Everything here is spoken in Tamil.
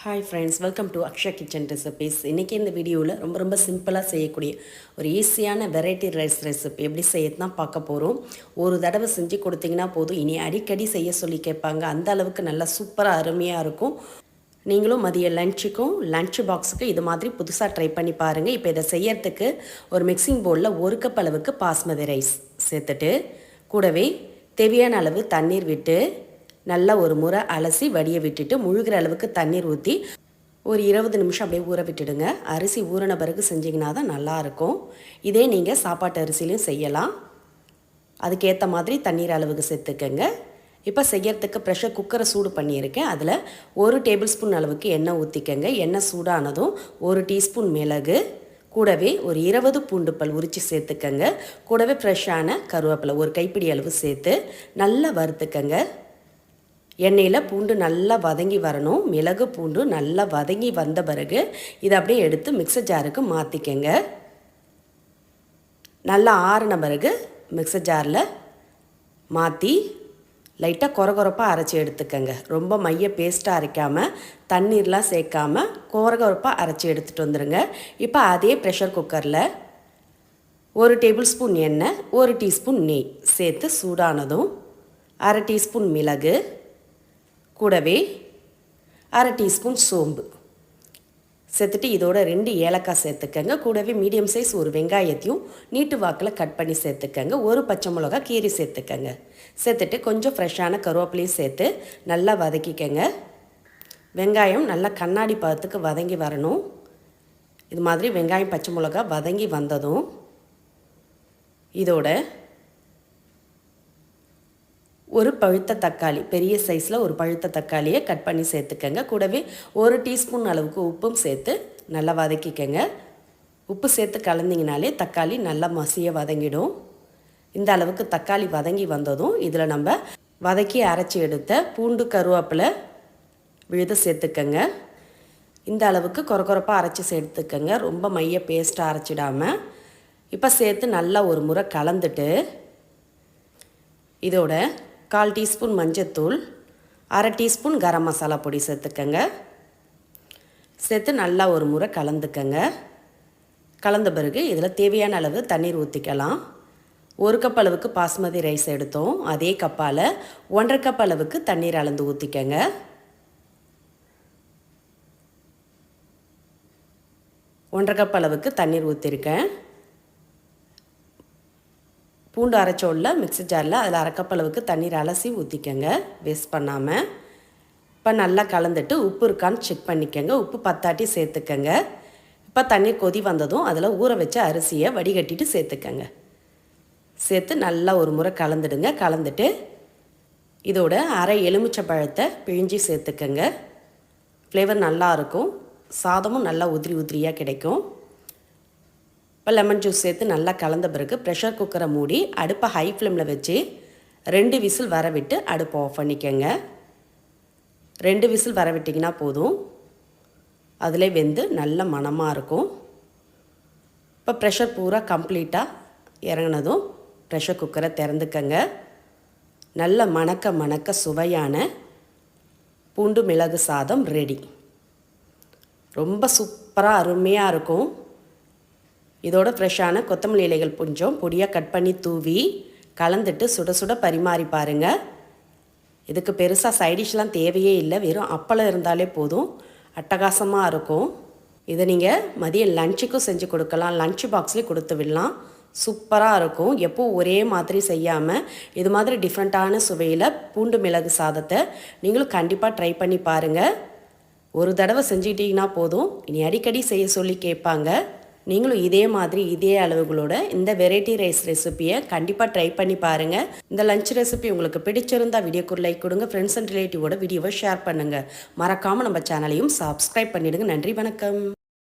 Hi friends, welcome to Aqsa kitchen recipes. இன்றைக்கி இந்த வீடியோவில் ரொம்ப சிம்பிளாக செய்யக்கூடிய ஒரு ஈஸியான வெரைட்டி ரைஸ் ரெசிபி எப்படி செய்யத்தான் பார்க்க போகிறோம். ஒரு தடவை செஞ்சு கொடுத்தீங்கன்னா போதும், இனி அடிக்கடி செய்ய சொல்லி கேட்பாங்க. அந்த அளவுக்கு நல்லா சூப்பராக அருமையாக இருக்கும். நீங்களும் மதிய லஞ்ச் பாக்ஸுக்கு இது மாதிரி புதுசாக ட்ரை பண்ணி பாருங்கள். இப்போ இதை செய்யறதுக்கு ஒரு மிக்சிங் பவுலில் 1 கப் அளவுக்கு பாஸ்மதி ரைஸ் சேர்த்துட்டு கூடவே தேவையான அளவு தண்ணீர் விட்டு நல்லா ஒரு முறை அலசி வடிய விட்டுட்டு முழுகிற அளவுக்கு தண்ணீர் ஊற்றி ஒரு 20 நிமிஷம் அப்படியே ஊற விட்டுடுங்க. அரிசி ஊறின பிறகு செஞ்சிங்கன்னா தான் நல்லாயிருக்கும். இதே நீங்கள் சாப்பாட்டு அரிசிலையும் செய்யலாம். அதுக்கேற்ற மாதிரி தண்ணீர் அளவுக்கு சேர்த்துக்கங்க. இப்போ செய்யறதுக்கு ப்ரெஷர் குக்கரை சூடு பண்ணியிருக்கேன். அதில் 1 டேபிள் ஸ்பூன் அளவுக்கு எண்ணெய் ஊற்றிக்கங்க. எண்ணெய் சூடானதும் 1 டீஸ்பூன் மிளகு, கூடவே ஒரு 20 பூண்டு பல் உரித்து சேர்த்துக்கங்க. கூடவே ஃப்ரெஷ்ஷான கருவேப்பிலை ஒரு கைப்பிடி அளவு சேர்த்து நல்லா வறுத்துக்கங்க. எண்ணெயில் பூண்டு நல்லா வதங்கி வரணும். மிளகு பூண்டு நல்லா வதங்கி வந்த பிறகு இதை அப்படியே எடுத்து மிக்சர் ஜாருக்கு மாற்றிக்கங்க. நல்லா ஆறின பிறகு மிக்சர் ஜாரில் மாற்றி லைட்டாக கொரகொரப்பாக அரைச்சி எடுத்துக்கங்க. ரொம்ப மைய பேஸ்ட்டாக அரைக்காமல் தண்ணீர்லாம் சேர்க்காமல் கொரகொரப்பாக அரைச்சி எடுத்துகிட்டு வந்துடுங்க. இப்போ அதே ப்ரெஷர் குக்கரில் 1 டேபிள் ஸ்பூன் எண்ணெய், 1 டீஸ்பூன் நெய் சேர்த்து சூடானதும் 1/2 டீஸ்பூன் மிளகு, கூடவே 1/2 டீஸ்பூன் சோம்பு சேர்த்துட்டு இதோட 2 ஏலக்காய் சேர்த்துக்கங்க. கூடவே மீடியம் சைஸ் ஒரு வெங்காயத்தையும் நீட்டு வாக்கில் கட் பண்ணி சேர்த்துக்கங்க. 1 பச்சை மிளகா கீரி சேர்த்துக்கங்க. சேர்த்துட்டு கொஞ்சம் ஃப்ரெஷ்ஷான கருவேப்பிலையும் சேர்த்து நல்லா வதக்கிக்கங்க. வெங்காயம் நல்லா கண்ணாடி பதத்துக்கு வதங்கி வரணும். இது மாதிரி வெங்காயம் பச்சை மிளகா வதங்கி வந்ததும் இதோட ஒரு பழுத்த தக்காளி, பெரிய சைஸில் ஒரு பழுத்த தக்காளியை கட் பண்ணி சேர்த்துக்கங்க. கூடவே 1 டீஸ்பூன் அளவுக்கு உப்பும் சேர்த்து நல்லா வதக்கிக்கங்க. உப்பு சேர்த்து கலந்திங்கனாலே தக்காளி நல்லா மசிய வதங்கிடும். இந்த அளவுக்கு தக்காளி வதங்கி வந்ததும் இதில் நம்ம வதக்கி அரைச்சி எடுத்த பூண்டு கருவேப்பிலை விழுத சேர்த்துக்கங்க. இந்த அளவுக்கு கொரகொரப்பாக அரைச்சி சேர்த்துக்கங்க. ரொம்ப மைய பேஸ்ட்டாக அரைச்சிடாமல் இப்போ சேர்த்து நல்லா ஒரு முறை கலந்துட்டு இதோட 1/4 டீஸ்பூன் மஞ்சத்தூள், 1/2 டீஸ்பூன் கரம் மசாலா பொடி சேர்த்துக்கங்க. சேர்த்து நல்லா ஒரு முறை கலந்துக்கங்க. கலந்த பிறகு இதில் தேவையான அளவு தண்ணீர் ஊற்றிக்கலாம். 1 கப் அளவுக்கு பாஸ்மதி ரைஸ் எடுத்தோம். அதே கப்பால் 1/2 கப் அளவுக்கு தண்ணீர் அளந்து ஊற்றிக்கங்க. ஒன்றரை கப் அளவுக்கு தண்ணீர் ஊற்றிருக்கேன். பூண்டு அரைச்சோல்ல மிக்ஸி ஜாரில் அதில் 1/2 கப் அளவுக்கு தண்ணீர் அலசி ஊற்றிக்கங்க, வேஸ்ட் பண்ணாமல். இப்போ நல்லா கலந்துட்டு உப்பு இருக்கான்னு செக் பண்ணிக்கங்க. உப்பு பத்தாட்டி சேர்த்துக்கங்க. இப்போ தண்ணீர் கொதி வந்ததும் அதில் ஊற வச்ச அரிசியை வடிகட்டிட்டு சேர்த்துக்கங்க. சேர்த்து நல்லா ஒரு முறை கலந்துடுங்க. கலந்துட்டு இதோட 1/2 எலுமிச்சை பழத்தை பிழிஞ்சி சேர்த்துக்கங்க. ஃப்ளேவர் நல்லாயிருக்கும். சாதமும் நல்லா உதிரியாக கிடைக்கும். இப்போ லெமன் ஜூஸ் சேர்த்து நல்லா கலந்த பிறகு ப்ரெஷர் குக்கரை மூடி அடுப்பை ஹை ஃப்ளேமில் வச்சு 2 விசில் வர விட்டு அடுப்பை ஆஃப் பண்ணிக்கங்க. 2 விசில் வர விட்டிங்கன்னா போதும். அதிலே வெந்து நல்ல மணமாக இருக்கும். இப்போ ப்ரெஷர் பூரா கம்ப்ளீட்டாக இறங்கினதும் ப்ரெஷர் குக்கரை திறந்துக்கங்க. நல்ல மணக்க சுவையான பூண்டு மிளகு சாதம் ரெடி. ரொம்ப சூப்பராக அருமையாக இருக்கும். இதோட ஃப்ரெஷ்ஷான கொத்தமல்லி இலைகள் கொஞ்சம் பொடியாக கட் பண்ணி தூவி கலந்துட்டு சுட சுட பரிமாறி பாருங்கள். இதுக்கு பெருசாக சைடிஷ்லாம் தேவையே இல்லை. வெறும் அப்பளம் இருந்தாலே போதும். அட்டகாசமாக இருக்கும். இதை நீங்கள் மதிய லஞ்சுக்கும் செஞ்சு கொடுக்கலாம். லஞ்ச் பாக்ஸ்லேயும் கொடுத்து விடலாம். சூப்பராக இருக்கும். எப்போது ஒரே மாதிரி செய்யாமல் இது மாதிரி டிஃப்ரெண்ட்டான சுவையில் பூண்டு மிளகு சாதத்தை நீங்களும் கண்டிப்பாக ட்ரை பண்ணி பாருங்கள். ஒரு தடவை செஞ்சுக்கிட்டிங்கன்னா போதும், இனி அடிக்கடி செய்ய சொல்லி கேட்பாங்க. நீங்களும் இதே மாதிரி இதே அளவுகளோட இந்த வெரைட்டி ரைஸ் ரெசிபியை கண்டிப்பாக ட்ரை பண்ணி பாருங்கள். இந்த லஞ்ச் ரெசிபி உங்களுக்கு பிடிச்சிருந்தால் வீடியோக்கு லைக் கொடுங்க. ஃப்ரெண்ட்ஸ் அண்ட் ரிலேட்டிவோட வீடியோவை ஷேர் பண்ணுங்கள். மறக்காமல் நம்ம சேனலையும் சப்ஸ்கிரைப் பண்ணிவிடுங்க. நன்றி, வணக்கம்.